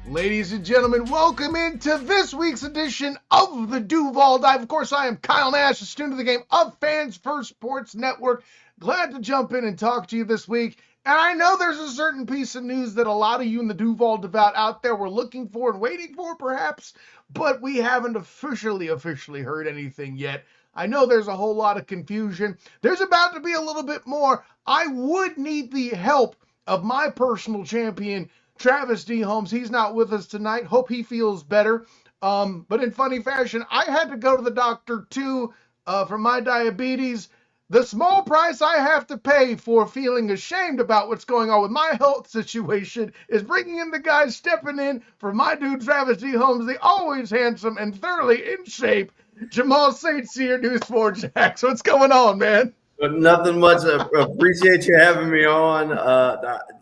Ladies and gentlemen, welcome into this week's edition of the Duval Dive. Of course, I am Kyle Nash, a student of the game of Fans First Sports Network. Glad to jump in and talk to you this week. And I know there's a certain piece of news that a lot of you in the Duval Devout out there were looking for and waiting for, perhaps, but we haven't officially heard anything yet. I know there's a whole lot of confusion. There's about to be a little bit more. I would need the help of my personal champion, Travis D Holmes. He's not with us tonight. Hope he feels better. But in funny fashion, I had to go to the doctor too for my diabetes. The small price I have to pay for feeling ashamed about what's going on with my health situation is bringing in the guys stepping in for my dude Travis D Holmes, the always handsome and thoroughly in shape Jamal St. Cyr, News 4 Jags. What's going on, man? But nothing much. Appreciate you having me on.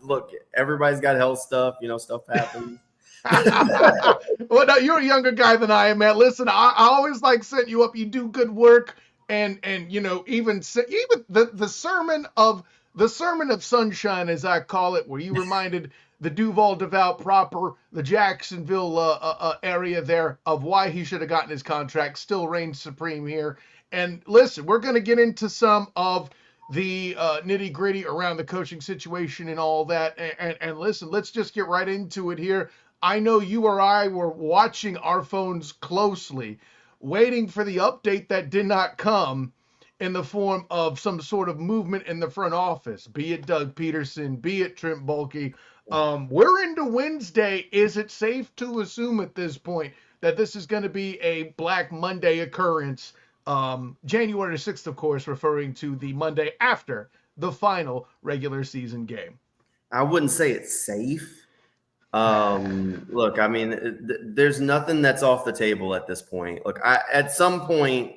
Look, everybody's got health stuff. Stuff happens. Well, no, you're a younger guy than I am, man. Listen, I always like setting you up. You do good work, and even the sermon of sunshine, as I call it, where you reminded the Duval Devout proper, the Jacksonville area there of why he should have gotten his contract, still reigns supreme here. And listen, we're going to get into some of the nitty gritty around the coaching situation and all that. And listen, let's just get right into it here. I know you or I were watching our phones closely, waiting for the update that did not come in the form of some sort of movement in the front office, be it Doug Peterson, be it Trent Baalke. We're into Wednesday. Is it safe to assume at this point that this is going to be a Black Monday occurrence? January 6th, of course, referring to the Monday after the final regular season game. I wouldn't say it's safe. Look, I mean, there's nothing that's off the table at this point. Look, at some point,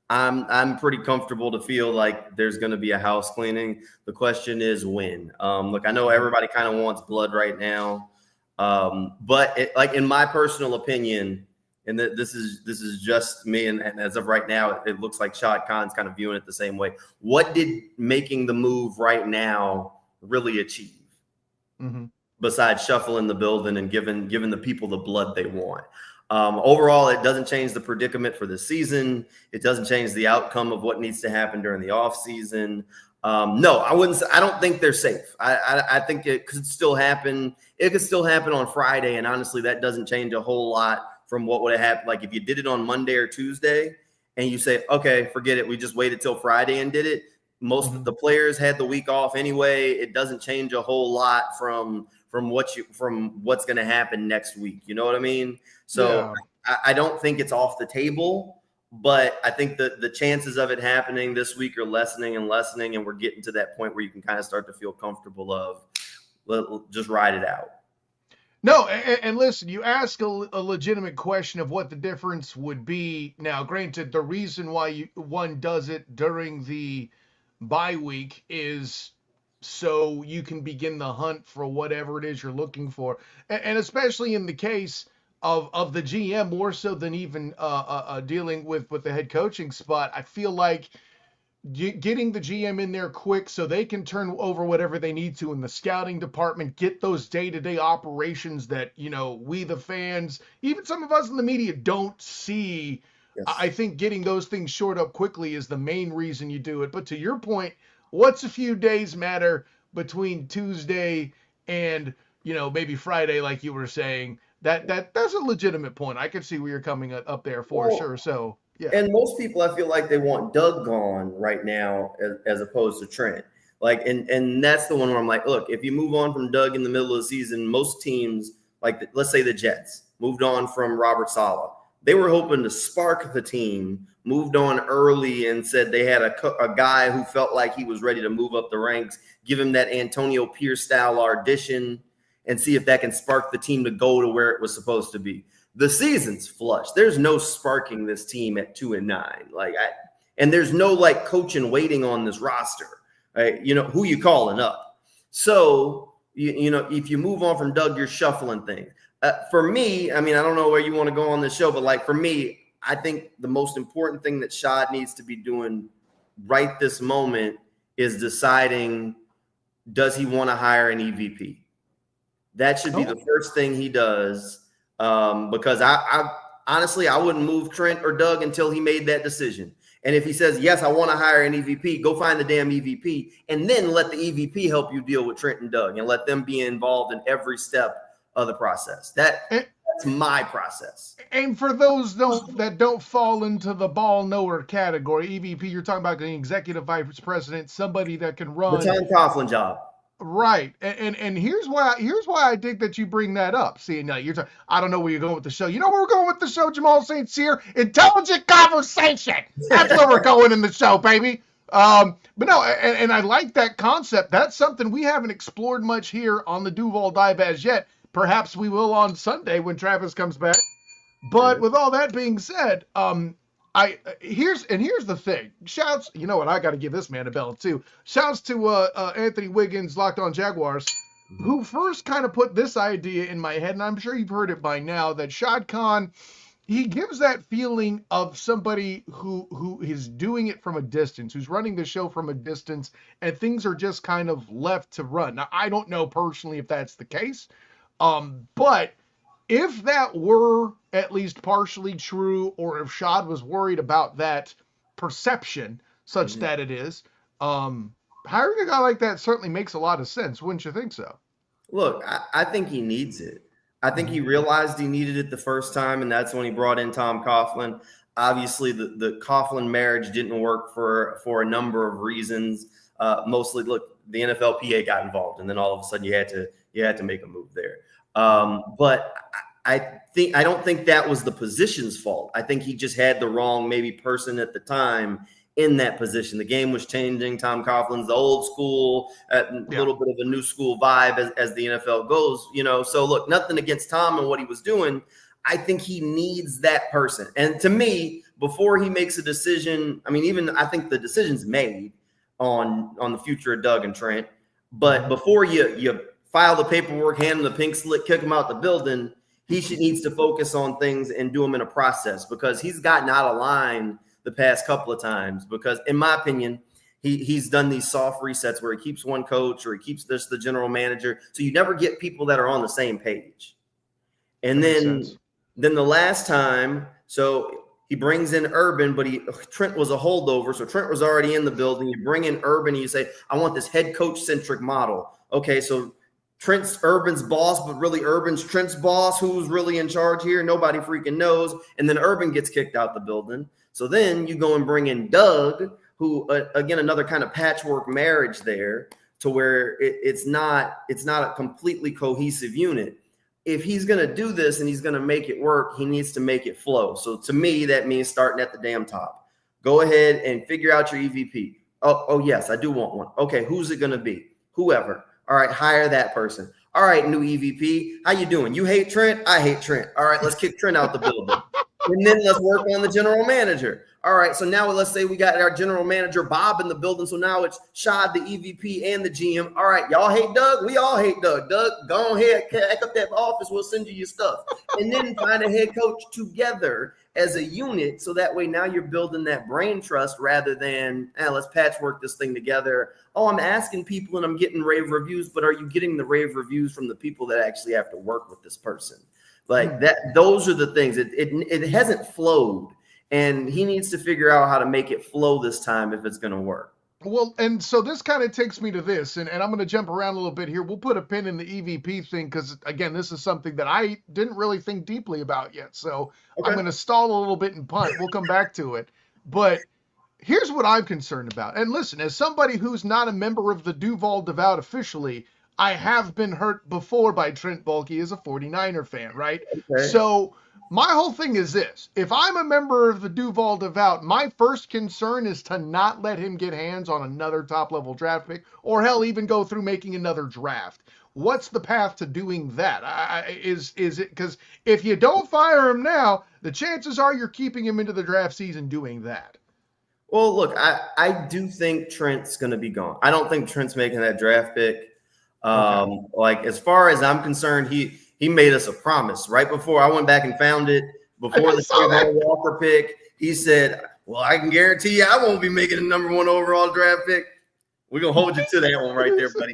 I'm pretty comfortable to feel like there's going to be a house cleaning. The question is when. Look, I know everybody kind of wants blood right now, but in my personal opinion, and this is just me, and as of right now, it looks like Shad Khan's kind of viewing it the same way. What did making the move right now really achieve? Mm-hmm. Besides shuffling the building and giving the people the blood they want. Overall, it doesn't change the predicament for the season. It doesn't change the outcome of what needs to happen during the offseason. No, I wouldn't say. I don't think they're safe. I think it could still happen. It could still happen on Friday, and honestly, that doesn't change a whole lot from what would have happened. Like if you did it on Monday or Tuesday and you say, okay, forget it, we just waited till Friday and did it. Most of the players had the week off anyway. It doesn't change a whole lot from what's going to happen next week. You know what I mean? So yeah. I don't think it's off the table, but I think that the chances of it happening this week are lessening, and we're getting to that point where you can kind of start to feel comfortable of just ride it out. No, and listen, you ask a legitimate question of what the difference would be. Now, granted, the reason why one does it during the bye week is so you can begin the hunt for whatever it is you're looking for. And especially in the case of the GM, more so than even dealing with the head coaching spot, I feel like getting the GM in there quick so they can turn over whatever they need to in the scouting department, get those day-to-day operations that, we the fans, even some of us in the media don't see. Yes. I think getting those things shored up quickly is the main reason you do it. But to your point, what's a few days matter between Tuesday and, maybe Friday, like you were saying? That's a legitimate point. I can see where you're coming up there for sure. So, yeah. And most people, I feel like they want Doug gone right now as opposed to Trent. Like, and that's the one where I'm like, look, if you move on from Doug in the middle of the season, most teams, like let's say the Jets, moved on from Robert Saleh. They were hoping to spark the team, moved on early and said they had a guy who felt like he was ready to move up the ranks, give him that Antonio Pierce-style audition, and see if that can spark the team to go to where it was supposed to be. The season's flush. There's no sparking this team at 2-9. And there's no coaching waiting on this roster. Right? Who you calling up. So, if you move on from Doug, you're shuffling things. For me, I mean, I don't know where you want to go on this show, but for me, I think the most important thing that Shad needs to be doing right this moment is deciding, does he want to hire an EVP? That should be the first thing he does, because I honestly, I wouldn't move Trent or Doug until he made that decision. And if he says, yes, I want to hire an EVP, go find the damn EVP, and then let the EVP help you deal with Trent and Doug and let them be involved in every step of the process. That's my process. And for those that don't fall into the ball knower category, EVP, you're talking about an executive vice president, somebody that can run the Tom Coughlin job. Right, and here's why I think that you bring that up. See, now you're talking. I don't know where you're going with the show. You know where we're going with the show, Jamal St. Cyr? Intelligent conversation. That's where we're going in the show, baby. But no, and I like that concept. That's something we haven't explored much here on the Duval Dive as yet. Perhaps we will on Sunday when Travis comes back. But with all that being said, here's the thing. Shouts, you know what? I got to give this man a bell too. Shouts to Anthony Wiggins, Locked On Jaguars, who first kind of put this idea in my head, and I'm sure you've heard it by now. That Shad Khan, he gives that feeling of somebody who is doing it from a distance, who's running the show from a distance, and things are just kind of left to run. Now, I don't know personally if that's the case, but if that were at least partially true, or if Shad was worried about that perception such that it is, hiring a guy like that certainly makes a lot of sense. Wouldn't you think so? Look, I think he needs it. I think he realized he needed it the first time, and that's when he brought in Tom Coughlin. Obviously, the Coughlin marriage didn't work for a number of reasons. Mostly, look, the NFLPA got involved, and then all of a sudden you had to make a move there. But I don't think that was the position's fault. I think he just had the wrong maybe person at the time in that position. The game was changing. Tom Coughlin's the old school, a little bit of a new school vibe as the NFL goes, So look, nothing against Tom and what he was doing. I think he needs that person. And to me, before he makes a decision, I think the decision's made on the future of Doug and Trent. But before you file the paperwork, hand him the pink slip, kick him out the building, he needs to focus on things and do them in a process, because he's gotten out of line the past couple of times. Because in my opinion, he's done these soft resets where he keeps one coach or he keeps the general manager. So you never get people that are on the same page. And then the last time, so he brings in Urban, but Trent was a holdover. So Trent was already in the building. You bring in Urban and you say, I want this head coach centric model. Okay, so Trent's Urban's boss, but really Urban's Trent's boss. Who's really in charge here? Nobody freaking knows. And then Urban gets kicked out the building. So then you go and bring in Doug, who, again, another kind of patchwork marriage there, to where it's not a completely cohesive unit. If he's going to do this and he's going to make it work, he needs to make it flow. So to me, that means starting at the damn top. Go ahead and figure out your EVP. Oh yes, I do want one. Okay, who's it going to be? Whoever. All right, hire that person. All right, new EVP, how you doing? You hate Trent? I hate Trent. All right, let's kick Trent out the building. And then let's work on the general manager. All right, so now let's say we got our general manager, Bob, in the building. So now it's Shad, the EVP, and the GM. All right, y'all hate Doug? We all hate Doug. Doug, go ahead, pack up that office. We'll send you your stuff. And then find a head coach together as a unit, so that way now you're building that brain trust rather than, let's patchwork this thing together. Oh, I'm asking people and I'm getting rave reviews, but are you getting the rave reviews from the people that actually have to work with this person? Like that, those are the things. It hasn't flowed, and he needs to figure out how to make it flow this time if it's going to work. Well, and so this kind of takes me to this, and I'm going to jump around a little bit here. We'll put a pin in the EVP thing because, again, this is something that I didn't really think deeply about yet. So I'm going to stall a little bit and punt. We'll come back to it. But here's what I'm concerned about. And listen, as somebody who's not a member of the Duval Devout officially, I have been hurt before by Trent Baalke as a 49er fan, right? Okay. So my whole thing is this. If I'm a member of the Duval Devout, my first concern is to not let him get hands on another top-level draft pick, or hell, even go through making another draft. What's the path to doing that? Is it because if you don't fire him now, the chances are you're keeping him into the draft season doing that? Well, look, I do think Trent's going to be gone. I don't think Trent's making that draft pick. Like, as far as I'm concerned, he made us a promise right before I went back and found it. Before the Trevor Walker pick, he said, well, I can guarantee you I won't be making the number 1 overall draft pick. We're gonna hold you to that one right there, buddy.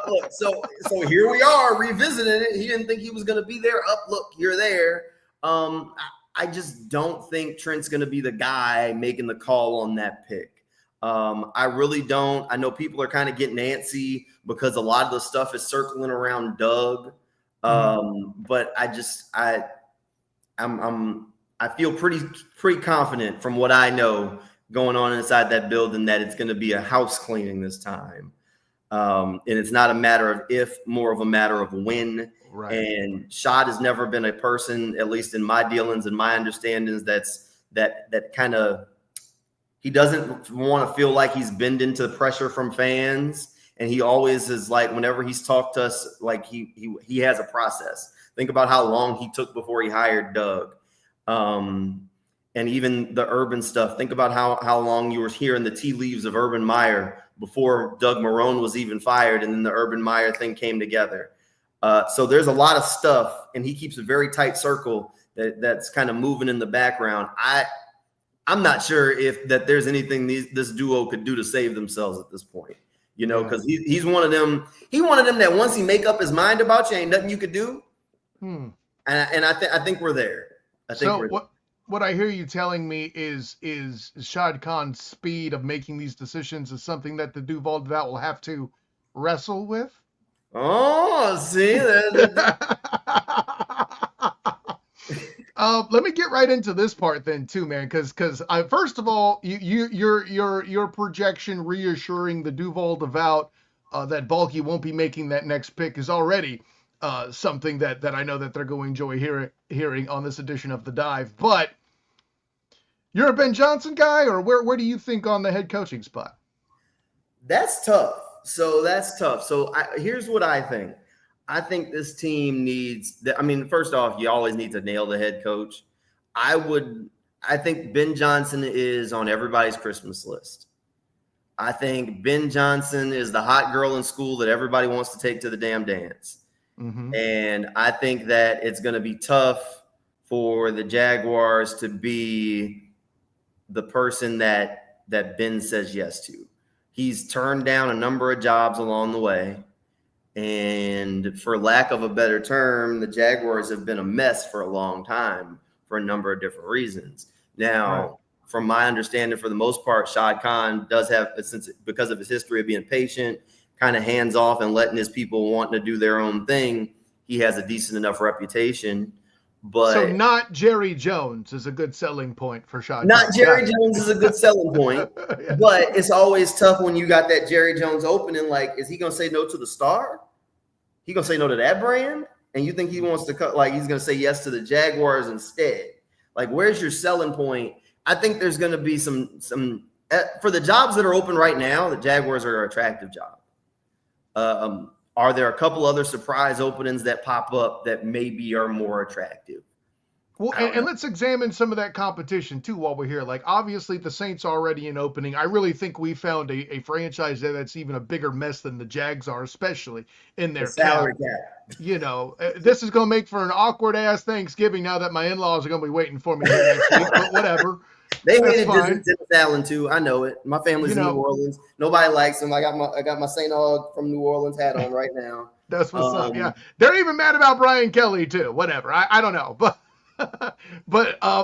Look, so here we are revisiting it. He didn't think he was gonna be there. Up, look, you're there. I just don't think Trent's gonna be the guy making the call on that pick. I really don't. I know people are kind of getting antsy because a lot of the stuff is circling around Doug. But I feel pretty confident from what I know going on inside that building that it's going to be a house cleaning this time. And it's not a matter of if, more of a matter of when. Right. And Shad has never been a person, at least in my dealings and my understandings, that kind of, he doesn't want to feel like he's bending to pressure from fans. And he always is like, whenever he's talked to us, like he has a process. Think about how long he took before he hired Doug. And even the Urban stuff. Think about how long you were hearing the tea leaves of Urban Meyer before Doug Marrone was even fired, and then the Urban Meyer thing came together. So there's a lot of stuff, and he keeps a very tight circle that's kind of moving in the background. I'm not sure if that there's anything this duo could do to save themselves at this point. You know, because he's one of them. He one of them that once he make up his mind about you, ain't nothing you could do. And I think we're there. What I hear you telling me is Shad Khan's speed of making these decisions is something that the Duuval will have to wrestle with. Oh, see let me get right into this part then too, man, because first of all, your projection reassuring the Duuval that Balky won't be making that next pick is already something that I know that they're going to enjoy hearing on this edition of The Dive. But you're a Ben Johnson guy, or where do you think on the head coaching spot? That's tough. So here's what I think. I think this team needs – I mean, first off, you always need to nail the head coach. I think Ben Johnson is on everybody's Christmas list. I think Ben Johnson is the hot girl in school that everybody wants to take to the damn dance. And I think that it's going to be tough for the Jaguars to be the person that Ben says yes to. He's turned down a number of jobs along the way. And for lack of a better term, the Jaguars have been a mess for a long time for a number of different reasons. Now, from my understanding, for the most part, Shad Khan does have, because of his history of being patient, kind of hands off and letting his people wanting to do their own thing, he has a decent enough reputation. But so not Jerry Jones is a good selling point for Shad Khan. Not Jerry Jones is a good selling point, but it's always tough when you got that Jerry Jones opening. Like, is he going to say no to the star? He going to say no to that brand? And you think he wants to cut, like he's going to say yes to the Jaguars instead? Like, where's your selling point? I think there's going to be some for the jobs that are open right now, the Jaguars are an attractive job. Are there a couple other surprise openings that pop up that maybe are more attractive? Well, and let's examine some of that competition too while we're here. Like, obviously the Saints are already in opening. I really think we found a franchise there that's even a bigger mess than the Jags are, especially in their salary cap. You know, this is going to make for an awkward ass Thanksgiving now that my in-laws are going to be waiting for me here next week, but whatever. They hated Hines-Allen too. I know it. My family's in New Orleans. Nobody likes him. I got my St. Aug from New Orleans hat on right now. That's what's up. Yeah, they're even mad about Brian Kelly too. Whatever. I don't know, but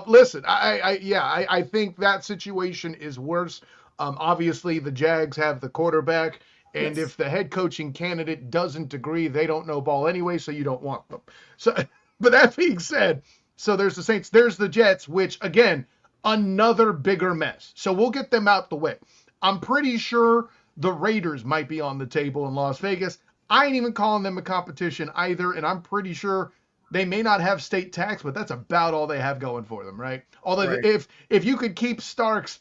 listen, I think that situation is worse. Obviously, the Jags have the quarterback, and if the head coaching candidate doesn't agree, they don't know ball anyway, so you don't want them. So, but that being said, so there's the Saints, there's the Jets, which again, another bigger mess. So we'll get them out the way. I'm pretty sure the Raiders might be on the table in Las Vegas. I ain't even calling them a competition either, and I'm pretty sure they may not have state tax, but that's about all they have going for them, right? Although if you could keep Starks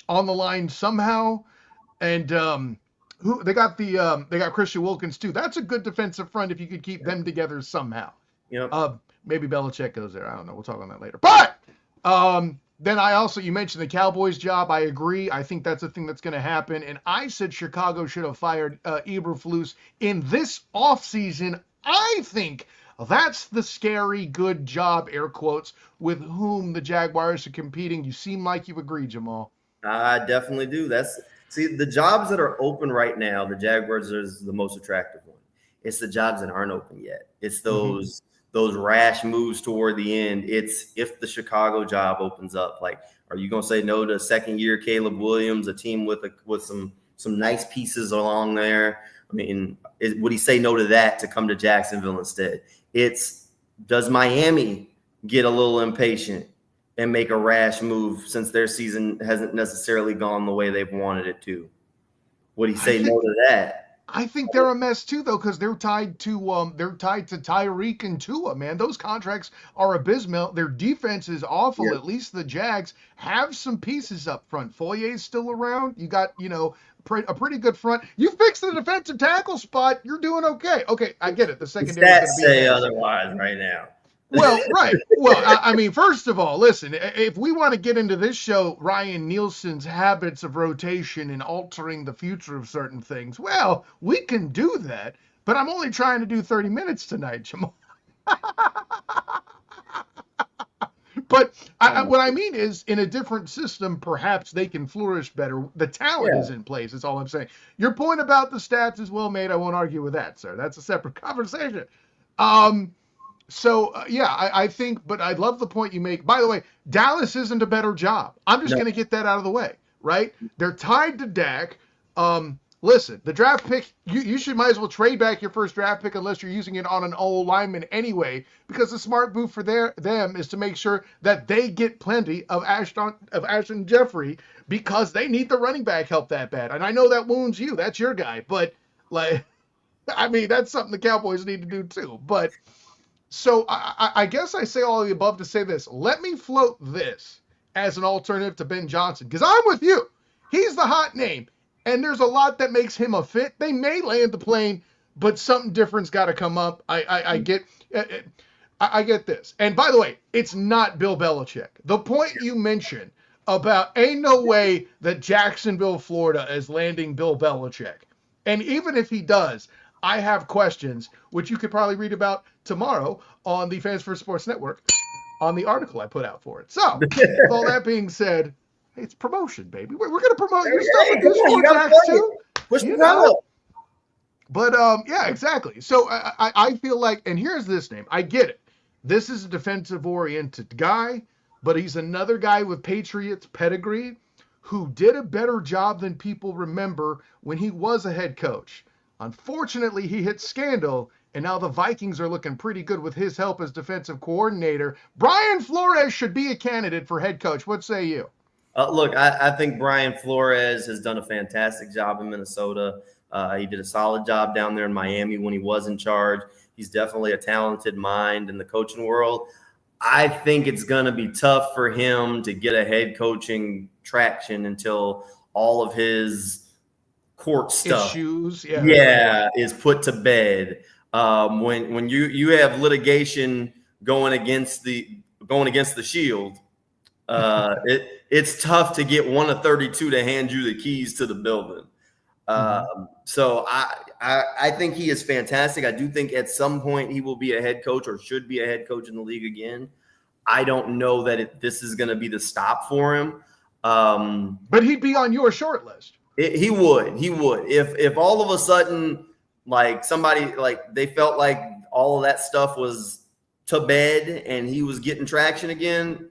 on the line somehow, and they got Christian Wilkins too. That's a good defensive front if you could keep them together somehow. Maybe Belichick goes there. I don't know. We'll talk on that later. But then you mentioned the Cowboys job. I agree. I think that's a thing that's going to happen. And I said Chicago should have fired Eberflus in this offseason. I think that's the scary good job, air quotes, with whom the Jaguars are competing. You seem like you agree, Jamal. I definitely do. See, the jobs that are open right now, the Jaguars is the most attractive one. It's the jobs that aren't open yet. It's those rash moves toward the end. It's if the Chicago job opens up, like, are you going to say no to second year Caleb Williams, a team with some nice pieces along there? I mean, would he say no to that to come to Jacksonville instead? It's, does Miami get a little impatient and make a rash move since their season hasn't necessarily gone the way they've wanted it to? Would he say no to that? I think they're a mess too, though, because they're tied to Tyreek and Tua. Man, those contracts are abysmal. Their defense is awful. Yeah. At least the Jags have some pieces up front. Foyer's still around. You got a pretty good front. You fixed the defensive tackle spot. You're doing okay. Okay, I get it. The secondary is going to be say otherwise right now. Well, right. Well, I mean, first of all, listen, if we want to get into this show, Ryan Nielsen's habits of rotation and altering the future of certain things, well, we can do that, but I'm only trying to do 30 minutes tonight, Jamal. But what I mean is, in a different system, perhaps they can flourish better. The talent is in place, is all I'm saying. Your point about the stats is well made. I won't argue with that, sir. That's a separate conversation. I think, but I love the point you make. By the way, Dallas isn't a better job. I'm just going to get that out of the way, right? They're tied to Dak. Listen, the draft pick, you might as well trade back your first draft pick unless you're using it on an old lineman anyway, because the smart move for them is to make sure that they get plenty of Ashton Jeffrey, because they need the running back help that bad. And I know that wounds you. That's your guy. But, I mean, that's something the Cowboys need to do too. But so I guess I say all of the above to say this. Let me float this as an alternative to Ben Johnson, because I'm with you. He's the hot name, and there's a lot that makes him a fit. They may land the plane, but something different's got to come up. I get this. And by the way, it's not Bill Belichick. The point you mentioned about ain't no way that Jacksonville, Florida is landing Bill Belichick. And even if he does, I have questions, which you could probably read about tomorrow on the Fans First Sports Network on the article I put out for it. So, with all that being said, hey, it's promotion, baby. We're going to promote your stuff with this Jags too. Push the know. But, yeah, exactly. So, I feel like, and here's this name. I get it. This is a defensive-oriented guy, but he's another guy with Patriots pedigree who did a better job than people remember when he was a head coach. Unfortunately, he hit scandal, and now the Vikings are looking pretty good with his help as defensive coordinator. Brian Flores should be a candidate for head coach. What say you? Look, I think Brian Flores has done a fantastic job in Minnesota. He did a solid job down there in Miami when he was in charge. He's definitely a talented mind in the coaching world. I think it's going to be tough for him to get a head coaching traction until all of his court stuff issues is put to bed. When you have litigation going against the Shield, it's tough to get one of 32 to hand you the keys to the building. So I think he is fantastic. I do think at some point he will be a head coach or should be a head coach in the league again. I don't know that this is going to be the stop for him. But he'd be on your short list. He would. If all of a sudden, like somebody, like they felt like all of that stuff was to bed and he was getting traction again,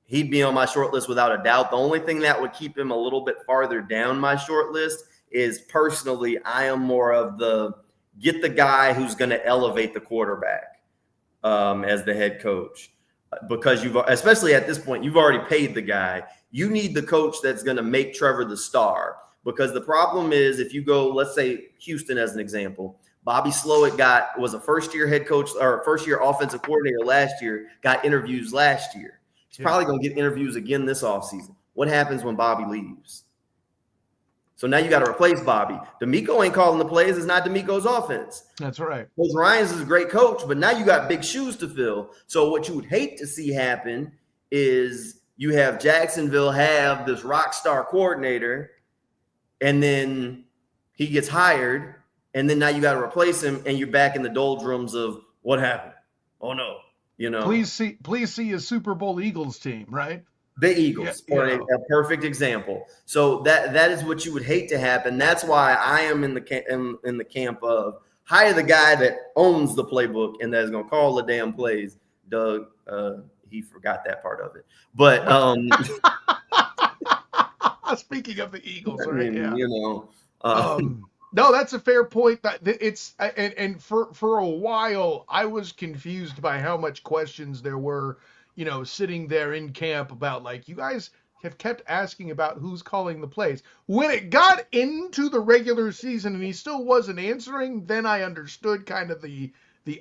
he'd be on my short list without a doubt. The only thing that would keep him a little bit farther down my short list is personally, I am more of the get the guy who's going to elevate the quarterback as the head coach. Because especially at this point, you've already paid the guy. You need the coach that's going to make Trevor the star. Because the problem is, if you go, let's say Houston as an example, Bobby Slowick was a first-year head coach or first-year offensive coordinator last year, got interviews last year. He's probably going to get interviews again this offseason. What happens when Bobby leaves? So now you got to replace Bobby. D'Amico ain't calling the plays. It's not D'Amico's offense. That's right. Coach Ryans is a great coach, but now you got big shoes to fill. So what you would hate to see happen is you have Jacksonville have this rock star coordinator, and then he gets hired, and then now you got to replace him, and you're back in the doldrums of what happened. Oh no, Please see a Super Bowl Eagles team, right? The Eagles are a perfect example. So that is what you would hate to happen. That's why I am in the camp of hire the guy that owns the playbook and that is going to call the damn plays. Doug, he forgot that part of it. But speaking of the Eagles, right? No, that's a fair point. That it's and for a while I was confused by how much questions there were, sitting there in camp about like you guys have kept asking about who's calling the plays. When it got into the regular season and he still wasn't answering, then I understood kind of the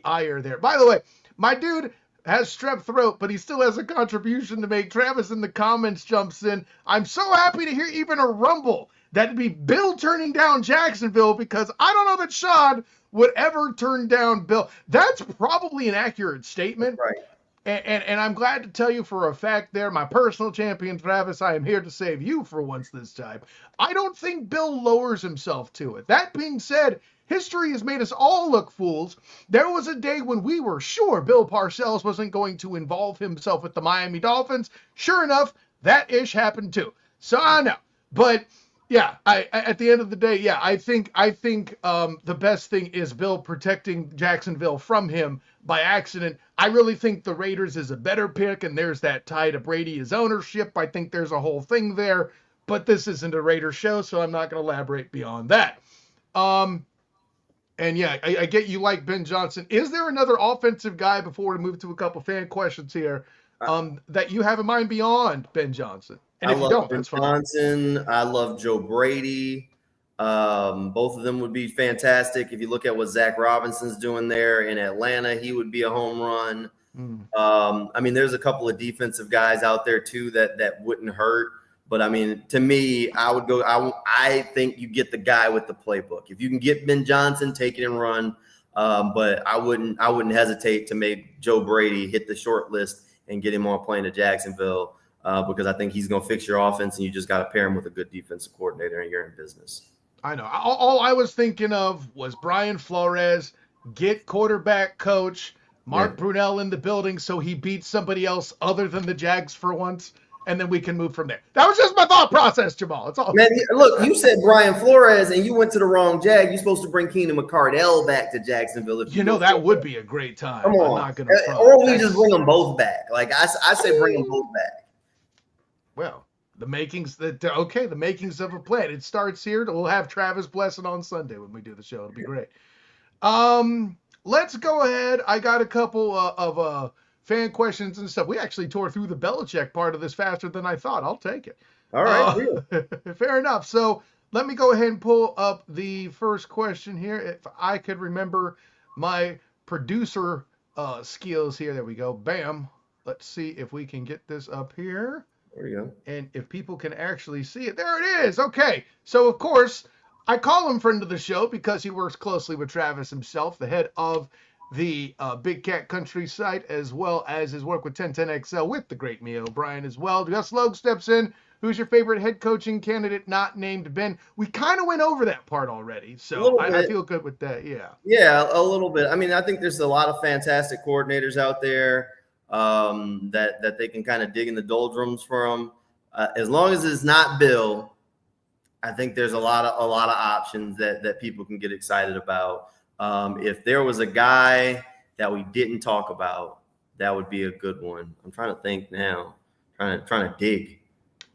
ire there. By the way, my dude has strep throat, but he still has a contribution to make. Travis in the comments jumps in. I'm so happy to hear even a rumble. That'd be Bill turning down Jacksonville because I don't know that Sean would ever turn down Bill. That's probably an accurate statement. Right. And I'm glad to tell you for a fact there, my personal champion, Travis, I am here to save you for once this time. I don't think Bill lowers himself to it. That being said, history has made us all look fools. There was a day when we were sure Bill Parcells wasn't going to involve himself with the Miami Dolphins. Sure enough, that ish happened too. So I know. But yeah, at the end of the day, yeah, I think the best thing is Bill protecting Jacksonville from him by accident. I really think the Raiders is a better pick, and there's that tie to Brady, his ownership. I think there's a whole thing there, but this isn't a Raiders show, so I'm not going to elaborate beyond that. And yeah, I get you like Ben Johnson. Is there another offensive guy before we move to a couple fan questions here that you have in mind beyond Ben Johnson? And if you don't, that's fine. Johnson. I love Joe Brady. Both of them would be fantastic. If you look at what Zach Robinson's doing there in Atlanta, he would be a home run. I mean, there's a couple of defensive guys out there too that wouldn't hurt. But I mean, to me, I would go. I think you get the guy with the playbook. If you can get Ben Johnson, take it and run. But I wouldn't hesitate to make Joe Brady hit the short list and get him on playing to Jacksonville. Because I think he's going to fix your offense, and you just got to pair him with a good defensive coordinator, and you're in business. I know. All I was thinking of was Brian Flores, get quarterback coach, Mark Brunell in the building so he beats somebody else other than the Jags for once, and then we can move from there. That was just my thought process, Jamal. It's all. Man, look, you said Brian Flores, and you went to the wrong Jag. You're supposed to bring Keenan McCardell back to Jacksonville. If that would be a great time. Come on. I'm not gonna or we just bring them both back. Like I say, bring them both back. Well, the makings of a plan. It starts here. We'll have Travis blessing on Sunday when we do the show. It'll be great. Let's go ahead. I got a couple of fan questions and stuff. We actually tore through the Belichick part of this faster than I thought. I'll take it. All right. Fair enough. So let me go ahead and pull up the first question here. If I could remember my producer skills here. There we go. Bam. Let's see if we can get this up here. There you go. And if people can actually see it, there it is. Okay. So, of course, I call him friend of the show because he works closely with Travis himself, the head of the Big Cat Country site, as well as his work with 1010XL with the great Mia O'Brien as well. Gus Logue steps in. Who's your favorite head coaching candidate not named Ben? We kind of went over that part already, so I feel good with that. Yeah. Yeah, a little bit. I mean, I think there's a lot of fantastic coordinators out there. That they can kind of dig in the doldrums for them. As long as it's not Bill, I think there's a lot of options that people can get excited about. If there was a guy that we didn't talk about, that would be a good one. I'm trying to think now. Trying to dig.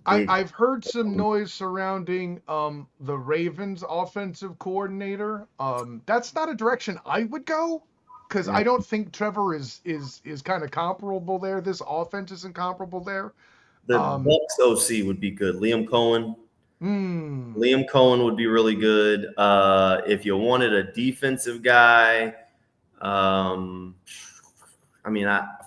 I've heard some noise surrounding the Ravens offensive coordinator. That's not a direction I would go. Because I don't think Trevor is kind of comparable there. This offense isn't comparable there. The Bucs OC would be good. Liam Cohen. Liam Cohen would be really good. If you wanted a defensive guy,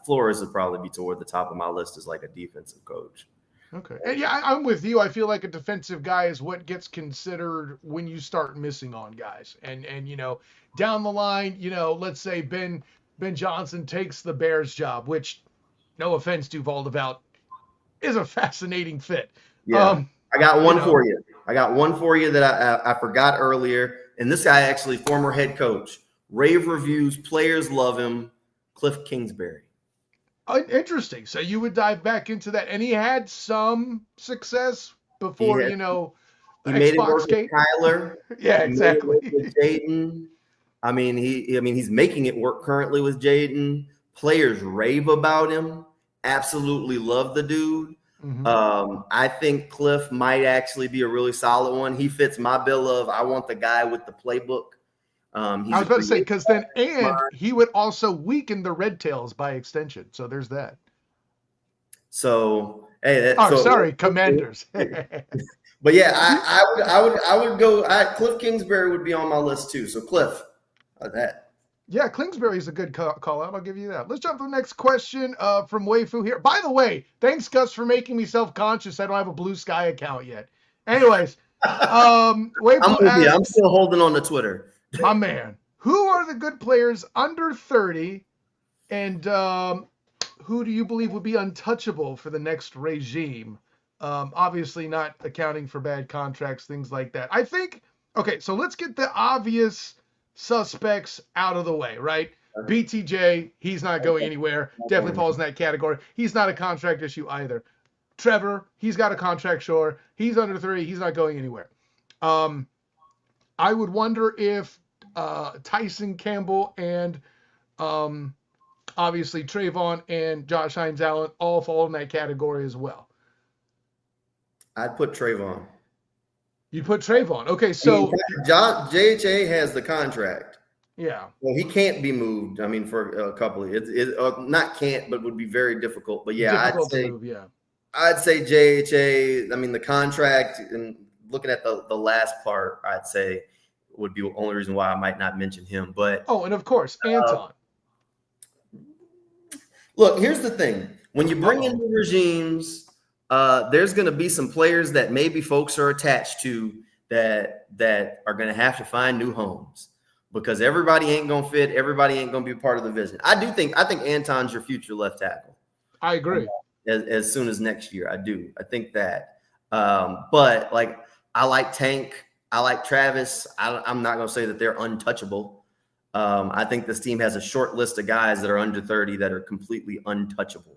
Flores would probably be toward the top of my list as like a defensive coach. Okay. And yeah, I'm with you. I feel like a defensive guy is what gets considered when you start missing on guys. And down the line, let's say Ben Johnson takes the Bears job, which, no offense, Duval, is a fascinating fit. Yeah. I got one for you. I got one for you that I forgot earlier. And this guy actually, former head coach, rave reviews, players love him, Cliff Kingsbury. Interesting. So you would dive back into that, and he had some success He before, had, he made it Xbox work with Skate. Kyler. Yeah, He made it work exactly. with Jaden. He's making it work currently with Jaden. Players rave about him. Absolutely love the dude. Hmm. I think Cliff might actually be a really solid one. He fits my bill of I want the guy with the playbook. I He's was a about to say, creative because then, and mind. he would also weaken the Red Tails by extension. So there's that. So hey, Oh, sorry, Commanders. but yeah, I would go. Cliff Kingsbury would be on my list too. So Cliff, that. Yeah, Kingsbury's a good call out. I'll give you that. Let's jump to the next question from Weifu here. By the way, thanks, Gus, for making me self-conscious. I don't have a Blue Sky account yet. Anyways, I'm Weifu with you. I'm asks, still holding on to Twitter. my man, who are the good players under 30, and who do you believe would be untouchable for the next regime? Obviously, not accounting for bad contracts, things like that. I think, okay, so let's get the obvious suspects out of the way, right? BTJ, he's not going anywhere. Definitely falls in that category. He's not a contract issue either. Trevor, he's got a contract, sure. He's under 30. He's not going anywhere. I would wonder if Tyson Campbell and obviously Trayvon and Josh Hines-Allen all fall in that category as well. I'd put Trayvon. You put Trayvon. Okay, so JHA has the contract. Yeah. Well, he can't be moved. I mean, for a couple of not can't, but would be very difficult. But yeah, difficult to move. Yeah. I'd say JHA. I mean, the contract and looking at the last part, I'd say would be the only reason why I might not mention him. But and of course, Anton. Look, here's the thing: when you bring in new regimes. There's going to be some players that maybe folks are attached to that are going to have to find new homes because everybody ain't going to fit. Everybody ain't going to be part of the vision. I think Anton's your future left tackle. I agree. As soon as next year, I do. I think that. But like, I like Tank. I like Travis. I'm not going to say that they're untouchable. I think this team has a short list of guys that are under 30 that are completely untouchable.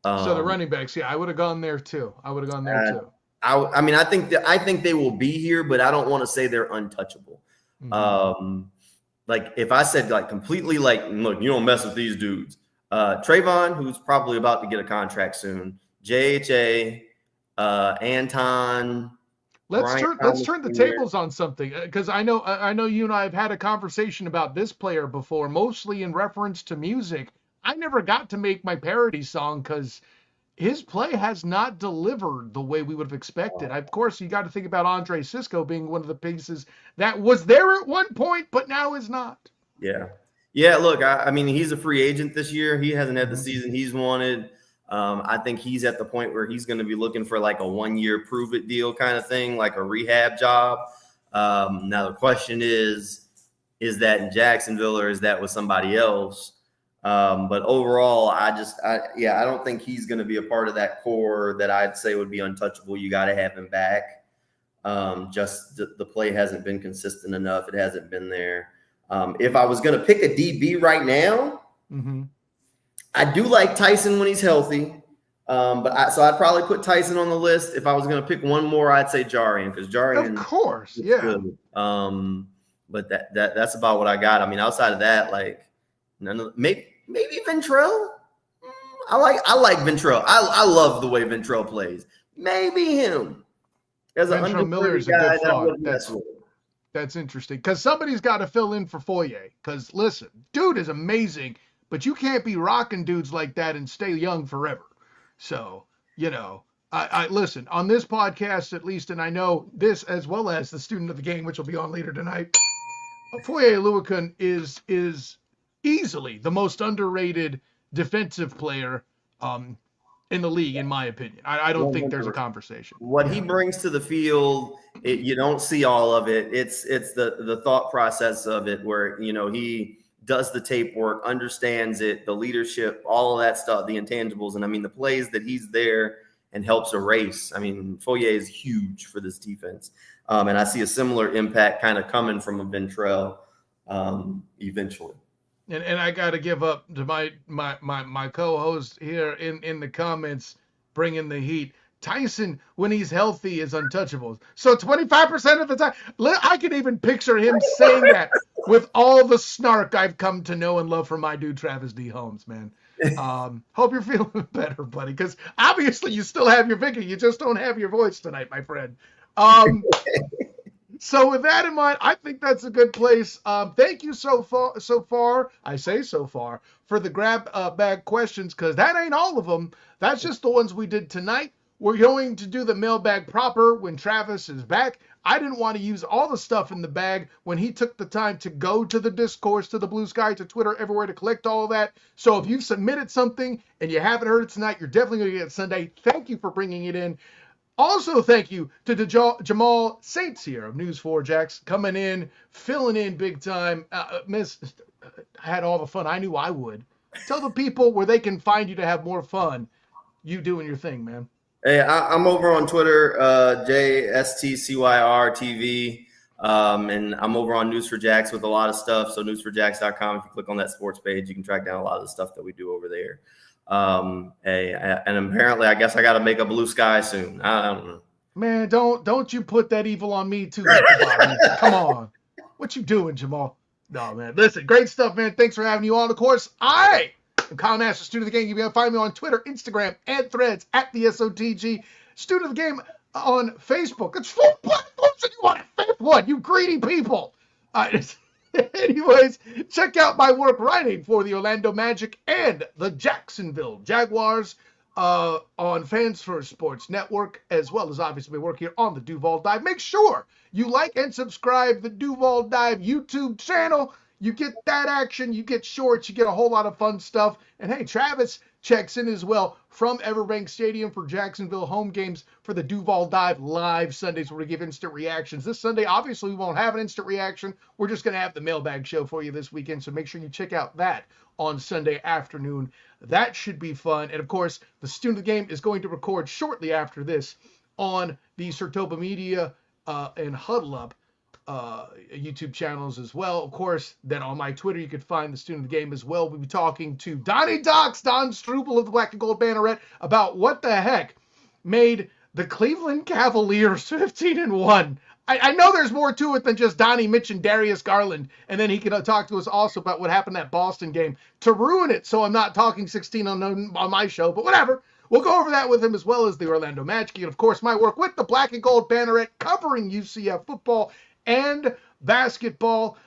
So the running backs, yeah, I would have gone there too. I think they will be here, but I don't want to say they're untouchable. Mm-hmm. Like if I said like completely like, look, you don't mess with these dudes. Trayvon, who's probably about to get a contract soon. JHA, Anton. Let's turn the tables on something because I know you and I have had a conversation about this player before, mostly in reference to music. I never got to make my parody song because his play has not delivered the way we would have expected. Of course, you got to think about Andre Sisco being one of the pieces that was there at one point, but now is not. Yeah. Yeah, look, I mean, he's a free agent this year. He hasn't had the season he's wanted. I think he's at the point where he's going to be looking for like a 1-year prove-it deal kind of thing, like a rehab job. Now, the question is that in Jacksonville or is that with somebody else? But overall, I don't think he's going to be a part of that core that I'd say would be untouchable. You got to have him back. Just the play hasn't been consistent enough. It hasn't been there. If I was going to pick a DB right now, I do like Tyson when he's healthy. So I'd probably put Tyson on the list. If I was going to pick one more, I'd say Jarian because Jarian, of course, yeah. Good. But that's about what I got. I mean, outside of that, like maybe Ventrell. I like Ventrell. I love the way Ventrell plays. Maybe him as an Ventrell Miller is a good thought. That's interesting because somebody's got to fill in for Foye. Because listen, dude is amazing, but you can't be rocking dudes like that and stay young forever. So I listen on this podcast at least, and I know this as well as the student of the game, which will be on later tonight. Foye Oluokun is easily the most underrated defensive player in the league, in my opinion. I don't think there's a conversation. What he brings to the field, you don't see all of it. It's the thought process of it where, he does the tape work, understands it, the leadership, all of that stuff, the intangibles. And I mean, the plays that he's there and helps erase. I mean, Foye is huge for this defense. And I see a similar impact kind of coming from a Ventrell eventually. And I got to give up to my co-host here in the comments, bringing the heat. Tyson, when he's healthy, is untouchable. So 25% of the time, I can even picture him saying that with all the snark I've come to know and love from my dude Travis D Holmes, man. Hope you're feeling better, buddy, because obviously you still have your vigor. You just don't have your voice tonight, my friend. So with that in mind, I think that's a good place. Thank you so far. I say so far for the grab bag questions, because that ain't all of them. That's just the ones we did tonight. We're going to do the mailbag proper when Travis is back. I didn't want to use all the stuff in the bag when he took the time to go to the discourse, to the Blue Sky, to Twitter, everywhere to collect all of that. So if you've submitted something and you haven't heard it tonight, you're definitely going to get it Sunday. Thank you for bringing it in. Also, thank you to Jamal Saints here of News 4 Jax, coming in, filling in big time. Miss, I had all the fun I knew I would. Tell the people where they can find you to have more fun. You doing your thing, man. Hey, I'm over on Twitter, JSTCYRTV, and I'm over on News 4 Jax with a lot of stuff. So news4jax.com. If you click on that sports page, you can track down a lot of the stuff that we do over there. And apparently, I guess I got to make a Blue Sky soon. I don't know. Man, don't you put that evil on me too. Come on, what you doing, Jamal? No, man. Listen, great stuff, man. Thanks for having you on. Of course, I'm Kyle Nash, the student of the game. You can find me on Twitter, Instagram, and Threads at the SOTG. Student of the game on Facebook. It's 4 platforms, and you want a fifth one, you greedy people. Anyways, check out my work writing for the Orlando Magic and the Jacksonville Jaguars on Fans First Sports Network, as well as obviously work here on the Duval Dive. Make sure you like and subscribe the Duval Dive YouTube channel. You get that action, you get shorts, you get a whole lot of fun stuff. And hey, Travis checks in as well from Everbank Stadium for Jacksonville home games for the Duval Dive live Sundays, where we give instant reactions. This Sunday, obviously, we won't have an instant reaction. We're just going to have the mailbag show for you this weekend, so make sure you check out that on Sunday afternoon. That should be fun. And of course, the student of the game is going to record shortly after this on the Sertoba Media and Huddle Up YouTube channels as well. Of course, then on my Twitter, you can find the student of the game as well. We'll be talking to Donnie Docs, Don Struble of the Black and Gold Banneret, about what the heck made the Cleveland Cavaliers 15-1. I know there's more to it than just Donnie, Mitch, and Darius Garland, and then he can talk to us also about what happened in that Boston game to ruin it, so I'm not talking 16 on my show, but whatever. We'll go over that with him, as well as the Orlando Magic, and of course my work with the Black and Gold Banneret covering UCF football and basketball.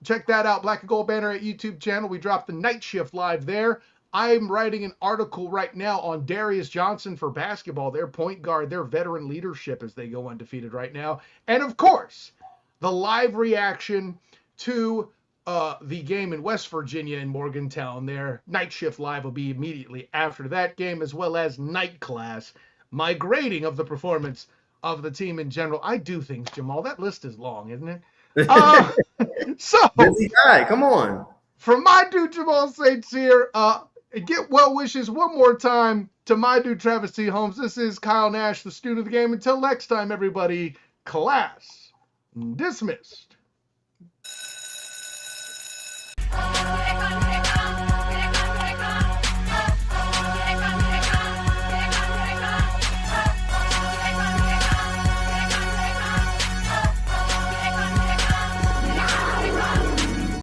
Check that out, Black and Gold Banneret YouTube channel. We dropped the night shift live there. I'm writing an article right now on Darius Johnson for basketball, their point guard, their veteran leadership as they go undefeated right now. And of course, the live reaction to the game in West Virginia in Morgantown. Their night shift live will be immediately after that game, as well as night class, my grading of the performance of the team in general. I do things, Jamal. That list is long, isn't it? So busy guy, come on. From my dude Jamal Saints here, get well wishes one more time to my dude Travis D Holmes. This is Kyle Nash, the student of the game. Until next time, everybody, class dismissed.